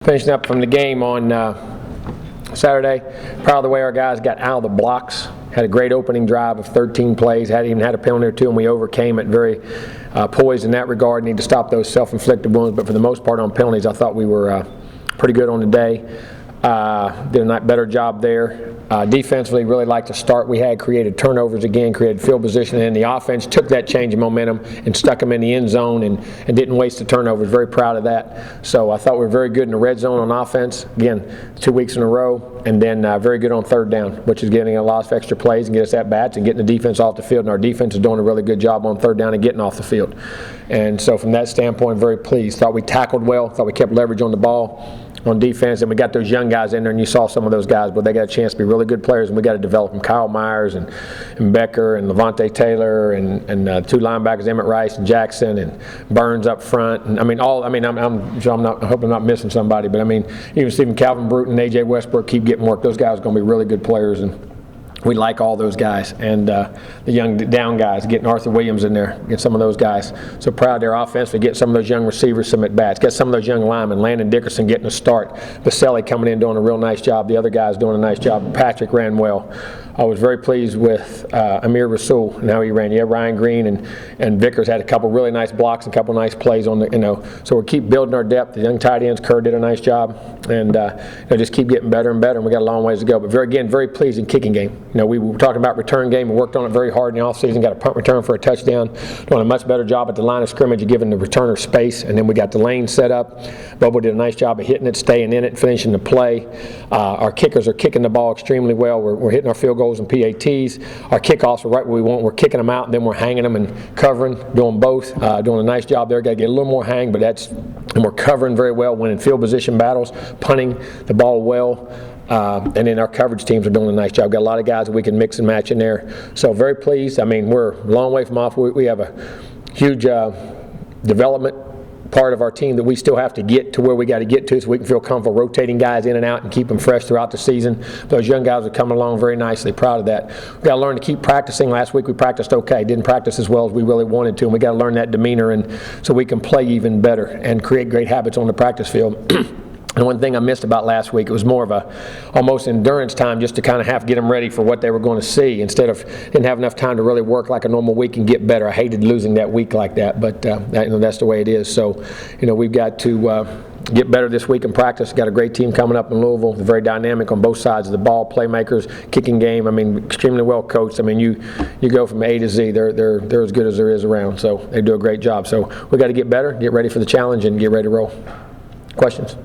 Finishing up from the game on Saturday, proud of the way our guys got out of the blocks. Had a great opening drive of 13 plays, even had a penalty or two, and we overcame it. Very poised in that regard. Need to stop those self-inflicted wounds, but for the most part on penalties, I thought we were pretty good on the day. Did a better job there. Defensively, really liked the start we had. Created turnovers again, created field position, and the offense took that change in momentum and stuck them in the end zone and didn't waste the turnovers. Very proud of that. So I thought we were very good in the red zone on offense. Again, 2 weeks in a row, and then very good on third down, which is getting a lot of extra plays and get us at bats and getting the defense off the field. And our defense is doing a really good job on third down and getting off the field. And so from that standpoint, very pleased. Thought we tackled well. Thought we kept leverage on the ball on defense, and we got those young guys in there, and you saw some of those guys, but they got a chance to be really good players, and we got to develop them. Kyle Myers and Becker and Levante Taylor and two linebackers, Emmett Rice and Jackson and Burns up front. And I hope I'm not missing somebody, but I mean, even Stephen Calvin Bruton and AJ Westbrook keep getting work. Those guys are going to be really good players, and we like all those guys, and the young down guys, getting Arthur Williams in there, get some of those guys. So proud of their offense to get some of those young receivers some at-bats, get some of those young linemen, Landon Dickerson getting a start, Baselli coming in doing a real nice job, the other guys doing a nice job. Patrick ran well. I was very pleased with Amir Rasul and how he ran. Yeah, Ryan Green and Vickers had a couple really nice blocks and a couple nice plays on the, so we keep building our depth. The young tight ends, Kerr did a nice job, and just keep getting better and better, and we got a long ways to go. But very pleased in kicking game. We were talking about return game. We worked on it very hard in the offseason, got a punt return for a touchdown, doing a much better job at the line of scrimmage of giving the returner space, and then we got the lane set up. Bobo did a nice job of hitting it, staying in it, finishing the play. Our kickers are kicking the ball extremely well. We're hitting our field goals and PATs. Our kickoffs are right where we want. We're kicking them out, and then we're hanging them and covering, doing both. Doing a nice job there. Got to get a little more hang, but and we're covering very well, winning field position battles, punting the ball well. And then our coverage teams are doing a nice job. Got a lot of guys that we can mix and match in there. So very pleased. I mean, we're a long way from off. We have a huge development part of our team that we still have to get to where we got to get to so we can feel comfortable rotating guys in and out and keep them fresh throughout the season. Those young guys are coming along very nicely. Proud of that. We've got to learn to keep practicing. Last week we practiced okay. Didn't practice as well as we really wanted to, and we got to learn that demeanor and so we can play even better and create great habits on the practice field. And one thing I missed about last week, it was more of a almost endurance time just to kind of have to get them ready for what they were going to see instead of didn't have enough time to really work like a normal week and get better. I hated losing that week like that, but that's the way it is. So, we've got to get better this week in practice. Got a great team coming up in Louisville. They're very dynamic on both sides of the ball, playmakers, kicking game. I mean, extremely well coached. I mean, you go from A to Z. They're as good as there is around. So they do a great job. So we got to get better, get ready for the challenge, and get ready to roll. Questions?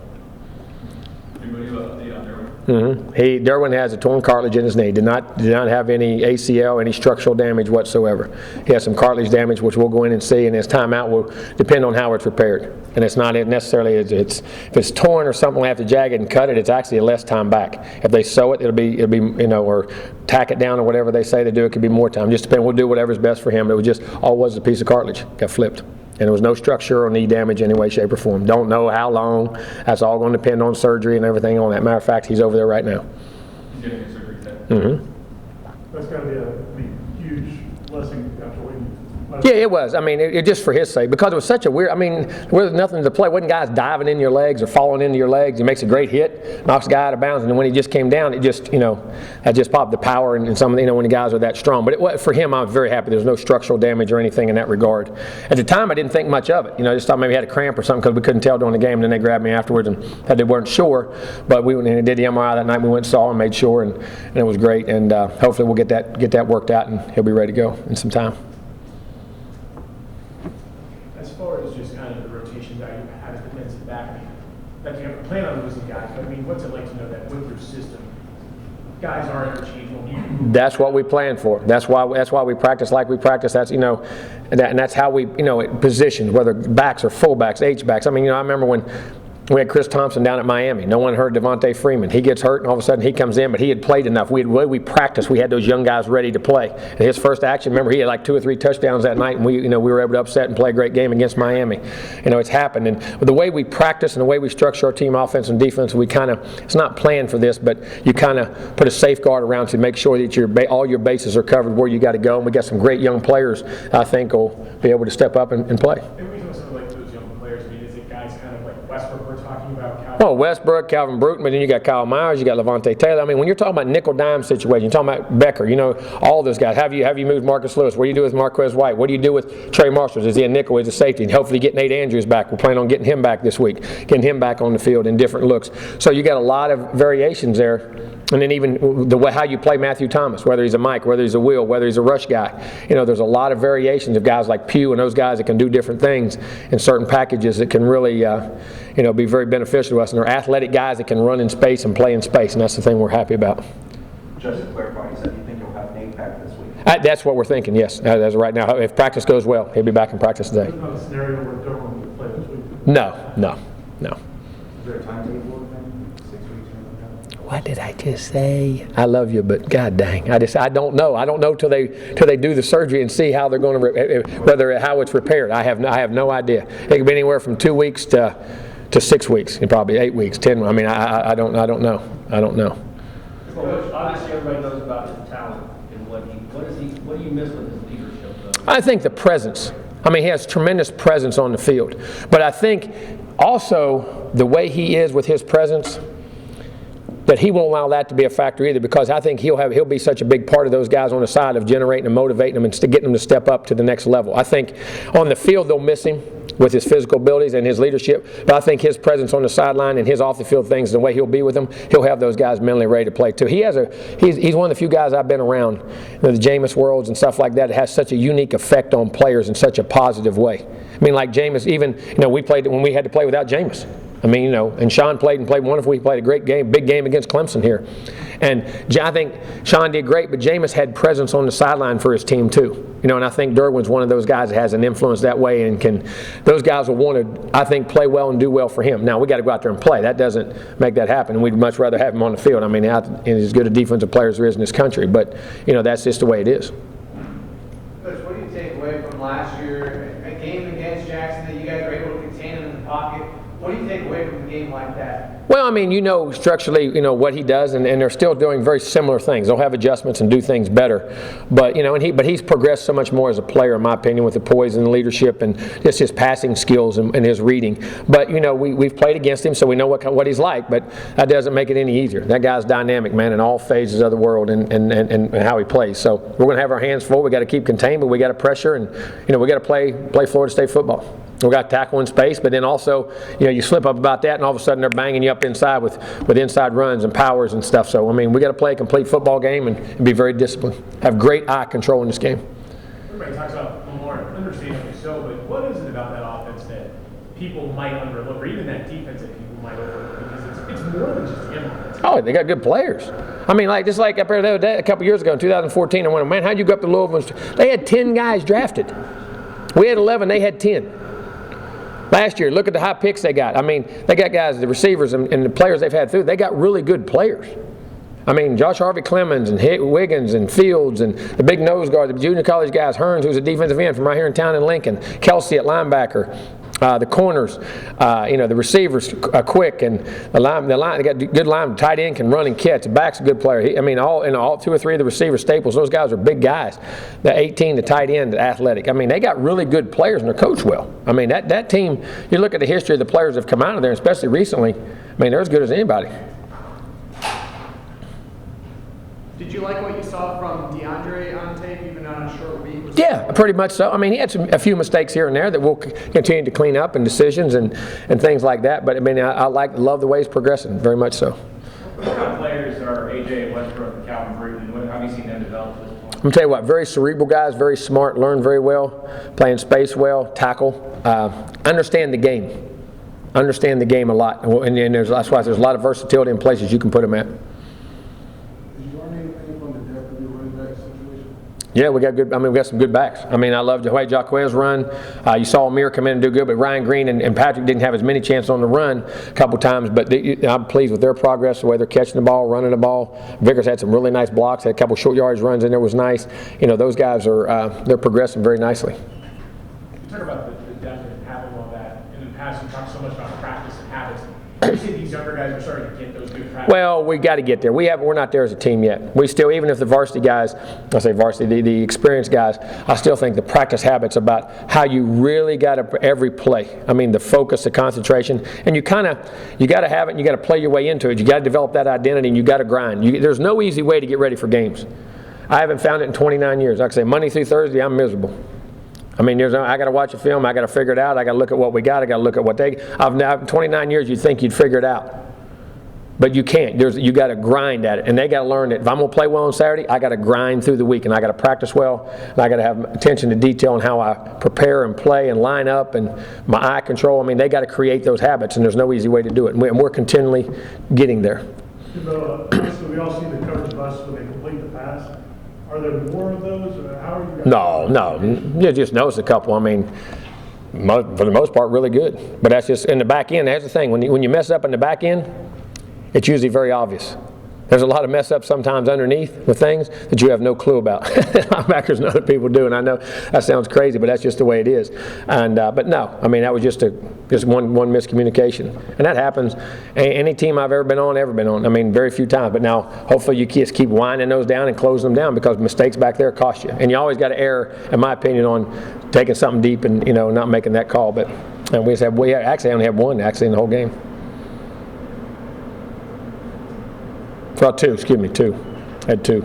Derwin has a torn cartilage in his knee. Did not have any ACL, any structural damage whatsoever. He has some cartilage damage, which we'll go in and see, and his timeout will depend on how it's repaired. And it's not necessarily if it's torn or something, we have to jag it and cut it. It's actually a less time back. If they sew it, it'll be or tack it down or whatever they say they do. It could be more time. Just depend. We'll do whatever's best for him. It was just all was a piece of cartilage got flipped. And there was no structure or knee damage in any way, shape, or form. Don't know how long. That's all going to depend on surgery and everything on that. Matter of fact, he's over there right now. He's getting surgery today. Mm-hmm. That's got to be a huge blessing after waiting. Yeah, it was. I mean, it just for his sake, because it was such a weird. I mean, there was nothing to play. Wasn't guys diving into your legs or falling into your legs. He makes a great hit, knocks the guy out of bounds, and then when he just came down, it just that just popped the power and some when the guys are that strong. But for him, I was very happy. There was no structural damage or anything in that regard. At the time, I didn't think much of it. I just thought maybe he had a cramp or something because we couldn't tell during the game. And then they grabbed me afterwards and they weren't sure. But we went and did the MRI that night. We went and saw and made sure, and it was great. And hopefully we'll get that worked out and he'll be ready to go in some time. As far as just kind of the rotation guy you have as defensive back, I mean, that you have a plan on losing guys, but I mean, what's it like to know that with your system, guys are interchangeable? That's what we plan for. That's why we practice like we practice. That's and that's how we positions, whether backs or fullbacks, H-backs. I mean, I remember when we had Chris Thompson down at Miami. No one heard Devontae Freeman. He gets hurt, and all of a sudden he comes in, but he had played enough. We practiced. We had those young guys ready to play. And his first action, remember, he had like 2 or 3 touchdowns that night, and we were able to upset and play a great game against Miami. It's happened. And the way we practice and the way we structure our team offense and defense, it's not planned for this, but you kind of put a safeguard around to make sure that all your bases are covered where you got to go. And we got some great young players I think will be able to step up and play. And we know something like those young players. I mean, is it guys kind of like Westbrook we're talking about, Well, Westbrook, Calvin Bruton, but then you got Kyle Myers, you got Levante Taylor. I mean, when you're talking about nickel-dime situation, you're talking about Becker, all those guys. Have you moved Marcus Lewis? What do you do with Marquez White? What do you do with Trey Marshall? Is he a nickel? Is he a safety? And hopefully get Nate Andrews back. We're planning on getting him back this week, getting him back on the field in different looks. So you got a lot of variations there. And then even the way how you play Matthew Thomas, whether he's a Mike, whether he's a Will, whether he's a rush guy. There's a lot of variations of guys like Pugh and those guys that can do different things in certain packages that can really be very beneficial to us. And they're athletic guys that can run in space and play in space, and that's the thing we're happy about. Just to clarify, you said you think you'll have Nate back this week? That's what we're thinking, yes. As of right now, if practice goes well, he'll be back in practice today. There's not a scenario where Derwin would play this week. No. Is there a timetable with him? 6 weeks or something like that? What did I just say? I love you, but God dang, I don't know. I don't know till they do the surgery and see how they're going to how it's repaired. I have no idea. It could be anywhere from 2 weeks to 6 weeks, and probably 8 weeks, 10. I mean, I don't know. Coach, obviously everybody knows about his talent and what do you miss with his leadership, though? I think the presence. I mean, he has tremendous presence on the field. But I think also the way he is with his presence, that he won't allow that to be a factor either, because I think he'll be such a big part of those guys on the side of generating and motivating them and getting them to step up to the next level. I think on the field they'll miss him with his physical abilities and his leadership, but I think his presence on the sideline and his off-the-field things, the way he'll be with them, he'll have those guys mentally ready to play too. He's one of the few guys I've been around, the Jameis worlds and stuff like that. It has such a unique effect on players in such a positive way. I mean, like Jameis, even we played when we had to play without Jameis. I mean, and Sean played wonderful. He played a great game, big game against Clemson here. And I think Sean did great, but Jameis had presence on the sideline for his team too. And I think Derwin's one of those guys that has an influence that way, and those guys will want to, I think, play well and do well for him. Now, we got to go out there and play. That doesn't make that happen, and we'd much rather have him on the field. I mean, as good a defensive player as there is in this country, but, that's just the way it is. Coach, what do you take away from last year, a game against Jackson that you guys were able to contain him in the pocket? What do you take away from a game like that? Well, I mean, structurally, what he does, and they're still doing very similar things. They'll have adjustments and do things better. But, but he's progressed so much more as a player, in my opinion, with the poise and the leadership and just his passing skills and his reading. But, we've played against him, so we know what he's like, but that doesn't make it any easier. That guy's dynamic, man, in all phases of the world and how he plays. So we're going to have our hands full. We got to keep contained, but we got to pressure, and, we got to play Florida State football. We got to tackle in space, but then also, you slip up about that, and all of a sudden they're banging you up inside with inside runs and powers and stuff. So, I mean, we got to play a complete football game and be very disciplined. Have great eye control in this game. Everybody talks about Lamar, understandably so, but what is it about that offense that people might overlook, or even that defense that people might overlook? Because it's more than just him. Oh, they got good players. I mean, just like up there the other day, a couple years ago in 2014, I went, man, how'd you go up to Louisville? They had 10 guys drafted. We had 11, they had 10. Last year, look at the high picks they got. I mean, they got guys, the receivers and the players they've had through, they got really good players. I mean, Josh Harvey Clemens and Wiggins and Fields and the big nose guard, the junior college guys, Hearns, who's a defensive end from right here in town in Lincoln, Kelsey at linebacker, the corners, the receivers quick, and the line, they got good line. Tight end can run and catch. The back's a good player. All 2 or 3 of the receivers, Staples, those guys are big guys. The 18, the tight end, the athletic. I mean, they got really good players and they're coached well. I mean, that team, you look at the history of the players that have come out of there, especially recently, I mean, they're as good as anybody. Did you like what you saw from DeAndre on tape, even on a short week? Yeah, pretty much so. I mean, he had a few mistakes here and there that we'll continue to clean up, and decisions and things like that. But I mean, I love the way he's progressing, very much so. What kind of players are AJ Westbrook and Calvin Bruton? How have you seen them develop at this point? I'm going to tell you what, very cerebral guys, very smart, learn very well, play in space well, tackle, understand the game. Understand the game a lot. And that's why there's a lot of versatility in places you can put them at. Yeah, we got good. I mean, we got some good backs. I mean, I love the way Jaquez run. You saw Amir come in and do good, but Ryan Green and Patrick didn't have as many chances on the run a couple times. But I'm pleased with their progress, the way they're catching the ball, running the ball. Vickers had some really nice blocks. Had a couple short yardage runs in there, was nice. Those guys are they're progressing very nicely. You talk about the depth and having all that. In the past, you talk so much about practice and habits. You see these younger our guys are starting to get those good practices? Well, we got to get there. We're not there as a team yet. We still, even if the varsity guys, I say varsity, the experienced guys, I still think the practice habits about how you really got to every play. I mean, the focus, the concentration, and you got to have it. And you got to play your way into it. You got to develop that identity, and you got to grind. There's no easy way to get ready for games. I haven't found it in 29 years. Like I say, Monday through Thursday, I'm miserable. I mean, I got to watch a film. I got to figure it out. I got to look at what we got. I got to look at what I've now 29 years. You'd think you'd figure it out, but you can't. You got to grind at it, and they got to learn that if I'm going to play well on Saturday, I got to grind through the week, and I got to practice well, and I got to have attention to detail on how I prepare and play and line up and my eye control. I mean, they got to create those habits, and there's no easy way to do it, and we're continually getting there. Obviously, we all see the coverage bus when they complete the pass. Are there more of those, or how are you guys? No. You just notice a couple. I mean, for the most part, really good. But that's just in the back end. That's the thing. When you mess up in the back end, it's usually very obvious. There's a lot of mess up sometimes underneath with things that you have no clue about. Linebackers and other people do, and I know that sounds crazy, but that's just the way it is. And but no, I mean that was just one miscommunication, and that happens. Any team I've ever been on. I mean, very few times. But now, hopefully, you just keep winding those down and closing them down because mistakes back there cost you, and you always got to err, in my opinion, on taking something deep and not making that call. But and we actually only had one in the whole game. Well, two. Had two.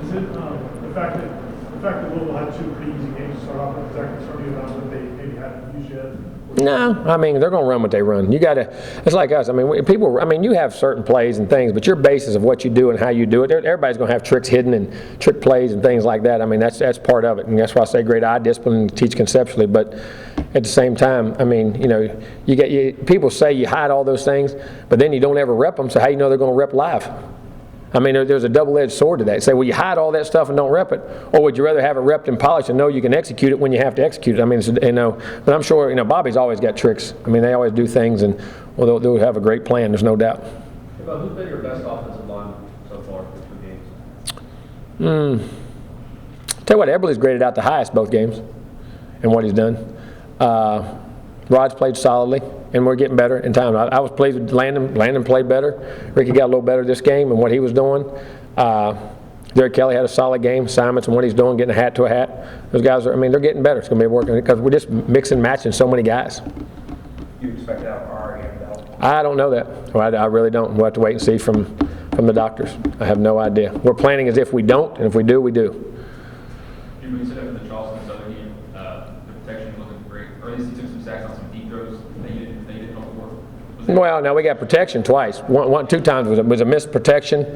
Is it the fact that Louisville had two pretty easy games to start off with? Is that concern you about what they maybe haven't used yet? No, I mean they're going to run what they run. You got to. It's like us. I mean, you have certain plays and things, but your basis of what you do and how you do it. Everybody's going to have tricks hidden and trick plays and things like that. I mean, that's part of it, and that's why I say great eye discipline and teach conceptually. But at the same time, I mean, people say you hide all those things, but then you don't ever rep them. So how you know they're going to rep live? I mean, there's a double-edged sword to that. Say, well, you hide all that stuff and don't rep it, or would you rather have it repped and polished and know you can execute it when you have to execute it? I mean, but I'm sure, Bobby's always got tricks. I mean, they always do things, and they'll have a great plan. There's no doubt. Who's been your best offensive line so far for 2 games? Tell you what, Eberle's graded out the highest both games, and what he's done. Rod's played solidly, and we're getting better in time. I was pleased with Landon. Landon played better. Ricky got a little better this game and what he was doing. Derek Kelly had a solid game. Simons and what he's doing, getting a hat to a hat. Those guys they're getting better. It's going to be working because we're just mixing and matching so many guys. You expect to have R and L? I don't know that. Well, I really don't. We'll have to wait and see from the doctors. I have no idea. We're planning as if we don't, and if we do, we do. Jimbo, you said after the Charleston Southern game, the protection wasn't great, or at least he took some sacks on some deep throws that you didn't hope for. Well, now we got protection twice. Two times was a missed protection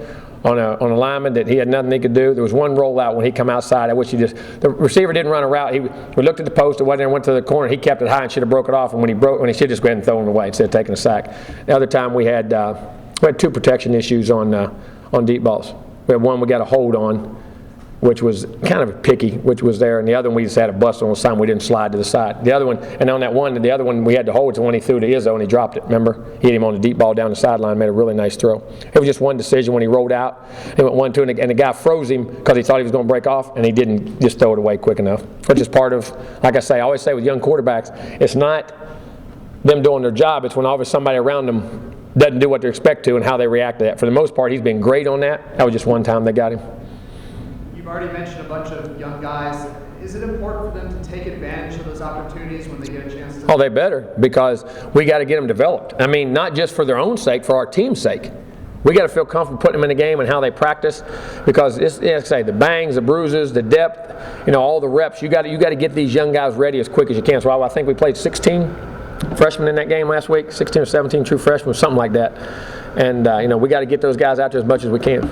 on a lineman that he had nothing he could do. There was one rollout when he come outside. I wish the receiver didn't run a route. We looked at the post, it wasn't there, went to the corner. He kept it high and should have broke it off. And when he should just go ahead and throw it away instead of taking a sack. The other time we had two protection issues on deep balls. We had one we got a hold on, which was kind of picky, which was there, and the other one we just had a bust on the side. We didn't slide to the side. The other one, and on that one, the other one we had to hold to when he threw to Izzo and he dropped it. Remember, he hit him on the deep ball down the sideline, made a really nice throw. It was just one decision when he rolled out. He went 1-2, and the guy froze him because he thought he was going to break off, and he didn't just throw it away quick enough. Which is part of, like I always say with young quarterbacks, it's not them doing their job. It's when always somebody around them doesn't do what they expect to and how they react to that. For the most part, he's been great on that. That was just one time they got him. You've already mentioned a bunch of young guys. Is it important for them to take advantage of those opportunities when they get a chance to? Oh, they better, because we got to get them developed. I mean, not just for their own sake, for our team's sake. We got to feel comfortable putting them in the game and how they practice, because it's like I say, the bangs, the bruises, the depth, all the reps. You got to get these young guys ready as quick as you can. So I think we played 16 freshmen in that game last week, 16 or 17 true freshmen, something like that. And we got to get those guys out there as much as we can.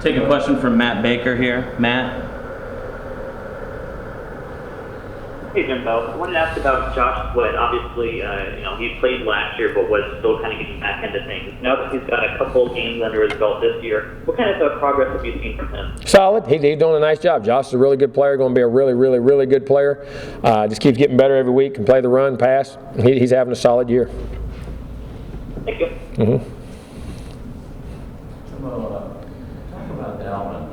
Take a question from Matt Baker here. Matt? Hey, Jimbo. I wanted to ask about Josh Sweat. Obviously, he played last year, but was still kind of getting back into things. Now that he's got a couple of games under his belt this year, what kind of progress have you seen from him? Solid. He's doing a nice job. Josh is a really good player, going to be a really, really, really good player. Just keeps getting better every week, can play the run, pass. He's having a solid year. Thank you. Mm-hmm. Talk about Dalvin.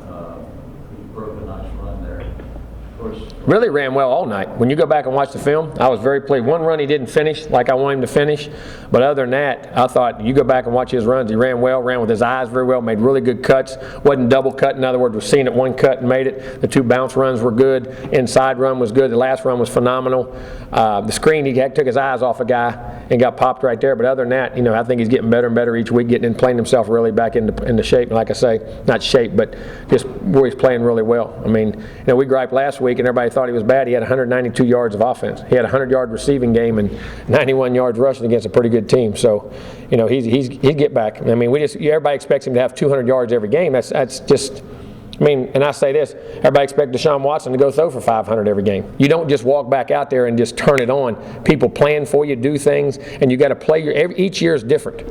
He broke a nice run there. Of course. Really ran well all night. When you go back and watch the film, I was very pleased. One run he didn't finish like I wanted him to finish, but other than that, I thought you go back and watch his runs, he ran well, ran with his eyes very well, made really good cuts, wasn't double cut. In other words, was seeing it one cut and made it. The 2 bounce runs were good. Inside run was good. The last run was phenomenal. The screen, he took his eyes off a guy and got popped right there, but other than that, I think he's getting better and better each week, getting and playing himself really back into shape. And like I say, not shape, but just where he's playing really well. I mean, we griped last week and everybody thought he was bad. He had 192 yards of offense. He had a 100-yard receiving game and 91 yards rushing against a pretty good team. So, he'd get back. I mean, everybody expects him to have 200 yards every game. That's just, and I say this, everybody expects Deshaun Watson to go throw for 500 every game. You don't just walk back out there and just turn it on. People plan for you, do things, and you got to play each year is different.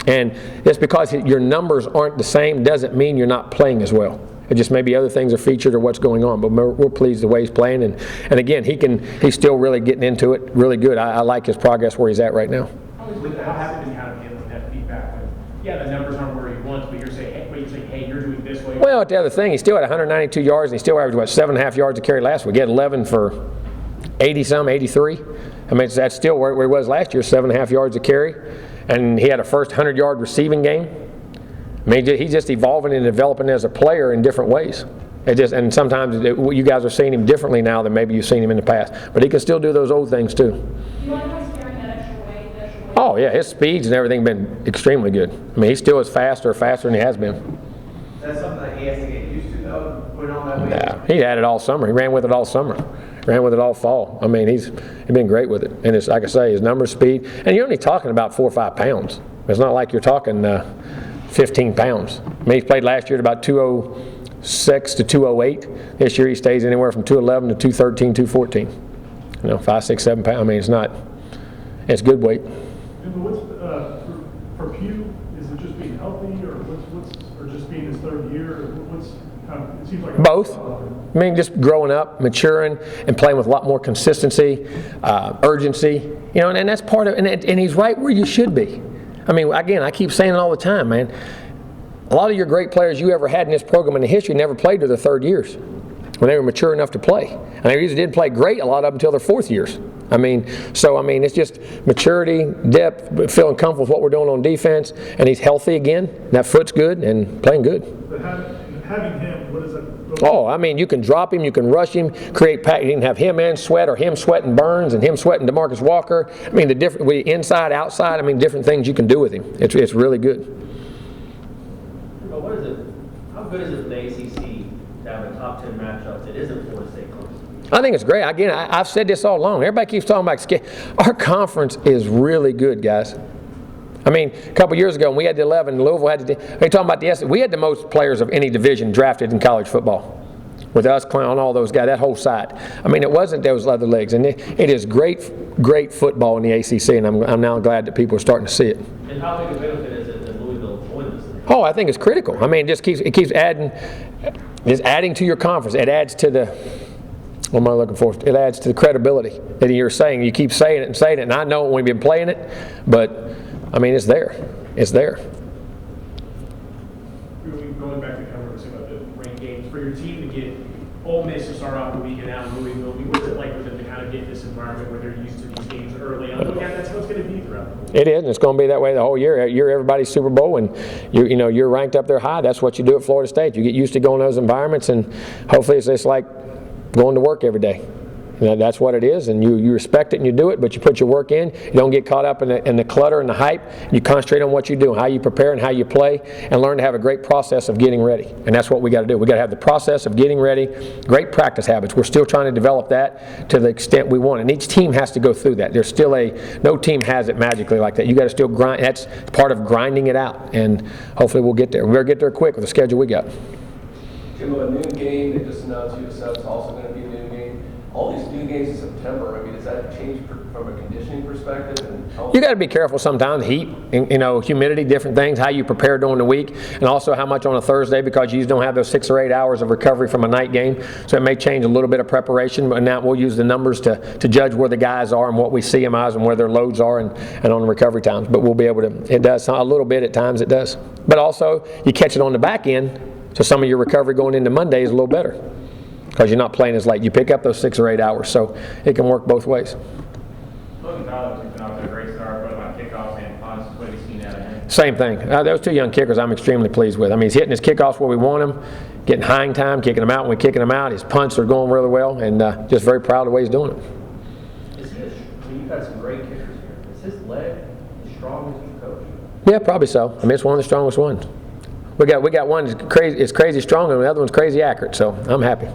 And just because your numbers aren't the same doesn't mean you're not playing as well. It just maybe other things are featured or what's going on. But we're pleased the way he's playing. And again, he's still really getting into it really good. I like his progress where he's at right now. How happy did you have him with that feedback when, the numbers aren't where he wants, but you're saying, hey, you're doing this way? Well, the other thing, he still had 192 yards, and he still averaged, 7.5 yards a carry last week. He had 11 for 80-some, 83. I mean, that's still where he was last year, 7.5 yards a carry. And he had a first 100-yard receiving game. I mean, he's just evolving and developing as a player in different ways. And sometimes you guys are seeing him differently now than maybe you've seen him in the past. But he can still do those old things too. Do you like how he's carrying that extra weight? Oh, yeah, his speeds and everything been extremely good. I mean, he still is faster than he has been. That's something that he has to get used to, though, putting on that weight? Nah, he had it all summer. He ran with it all summer. Ran with it all fall. I mean, he's been great with it. And it's like I say, his numbers, speed, and you're only talking about 4 or 5 pounds. It's not like you're talking 15 pounds. I mean, he's played last year at about 206 to 208. This year he stays anywhere from 211 to 213, 214. 5, 6, 7 pounds. I mean, it's good weight. And what's for Pugh? Is it just being healthy, or or just being his 3rd year? It seems like both. I mean, just growing up, maturing, and playing with a lot more consistency, urgency. And that's part of it. And he's right where you should be. I mean, again, I keep saying it all the time, man. A lot of your great players you ever had in this program in the history never played to their 3rd years when they were mature enough to play. And they usually didn't play great, a lot of them, until their 4th years. I mean, it's just maturity, depth, feeling comfortable with what we're doing on defense, and he's healthy again. That foot's good and playing good. But having him, what does that? Oh, I mean, you can drop him, you can rush him, create pack. You can have him and Sweat, or him sweating Burns and him sweating DeMarcus Walker. I mean, inside, outside. I mean, different things you can do with him. It's really good. But how good is it for the ACC to have a top 10 matchup that isn't Florida State Clemson? I think it's great. Again, I've said this all along. Everybody keeps talking about our conference is really good, guys. I mean, a couple years ago when we had the 11, Louisville had they talking about the we had the most players of any division drafted in college football. With us, Clown, all those guys, that whole side. I mean, it wasn't those other leagues. And it is great football in the ACC, and I'm now glad that people are starting to see it. And how big a benefit is it that Louisville joined this thing? Oh, I think it's critical. I mean, it keeps adding to your conference. It adds to the, what am I looking for? It adds to the credibility that you're saying. You keep saying it, and I know when we've been playing it, but I mean, it's there. It's there. Going back to kind of what we said about the ranked games, for your team to get Ole Miss to start off the weekend out in Louisville, what's it like for them to kind of get this environment where they're used to these games early on? Yeah, that's how it's going to be throughout the week. It is, and it's going to be that way the whole year. You're everybody's Super Bowl, and you're ranked up there high. That's what you do at Florida State. You get used to going to those environments, and hopefully it's just like going to work every day. That's what it is, and you respect it and you do it, but you put your work in. You don't get caught up in the clutter and the hype. You concentrate on what you do, how you prepare and how you play, and learn to have a great process of getting ready. And that's what we got to do. We got to have the process of getting ready, great practice habits. We're still trying to develop that to the extent we want, and each team has to go through that. There's still no team has it magically like that. You got to still grind. That's part of grinding it out, and hopefully we'll get there. We better get there quick with the schedule we got. Jimbo, a noon game, they just announced USF is also going to be a noon game. All these noon games in September, I mean, does that change from a conditioning perspective? You got to be careful sometimes. Heat, humidity, different things, how you prepare during the week, and also how much on a Thursday, because you just don't have those 6 or 8 hours of recovery from a night game. So it may change a little bit of preparation, but now we'll use the numbers to judge where the guys are and what we see them as and where their loads are and on the recovery times. But we'll be able to, it does a little bit at times, it does. But also, you catch it on the back end, so some of your recovery going into Monday is a little better. because you're not playing as late. You pick up those 6 or 8 hours, so it can work both ways. Logan Tyler, he's been off to a great start, both on kickoffs and punts. What have you seen out of him? Same thing. Those 2 young kickers I'm extremely pleased with. I mean, he's hitting his kickoffs where we want him, getting hang time, kicking them out when we're kicking them out. His punts are going really well, and just very proud of the way he's doing it. Is he you've had some great kickers here. Is his leg as strong as you coach? Yeah, probably so. I mean, it's one of the strongest ones. We got one that's crazy, it's crazy strong, and the other one's crazy accurate, so I'm happy.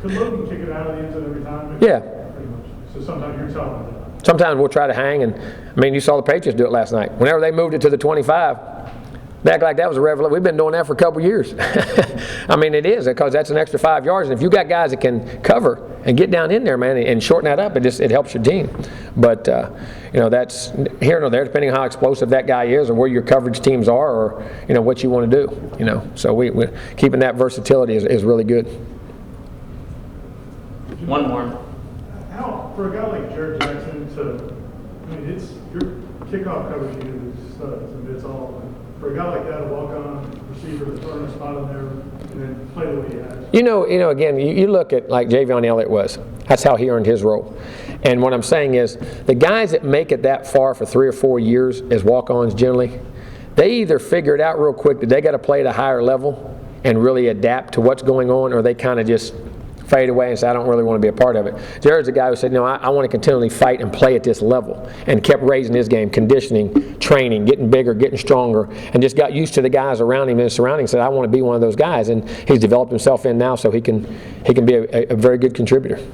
Could Logan kick it out of the end zone every time? Yeah. Pretty much. So sometimes you're telling them that. Sometimes we'll try to hang, and I mean, you saw the Patriots do it last night. Whenever they moved it to the 25, back like that was a revelation. We've been doing that for a couple years. I mean, it is, because that's an extra 5 yards, and if you got guys that can cover and get down in there, man, and shorten that up, it helps your team. But you know, that's here and there, depending on how explosive that guy is, or where your coverage teams are, or you know what you want to do. You know, so we keeping that versatility is really good. One more. How, for a guy like Jared Jackson I mean, it's your kickoff coverage unit is studs, and it's all. For a guy like that, a walk-on receiver to earn a spot in there and then play the way he has. You know, again, you look at like Javion Elliott was. That's how he earned his role. And what I'm saying is, the guys that make it that far for 3 or 4 years as walk-ons generally, they either figure it out real quick that they got to play at a higher level and really adapt to what's going on, or they kind of just fade away and say, I don't really want to be a part of it. Jared's a guy who said, no, I want to continually fight and play at this level, and kept raising his game, conditioning, training, getting bigger, getting stronger, and just got used to the guys around him and his surroundings. Said, I want to be one of those guys, and he's developed himself in now so he can be a very good contributor.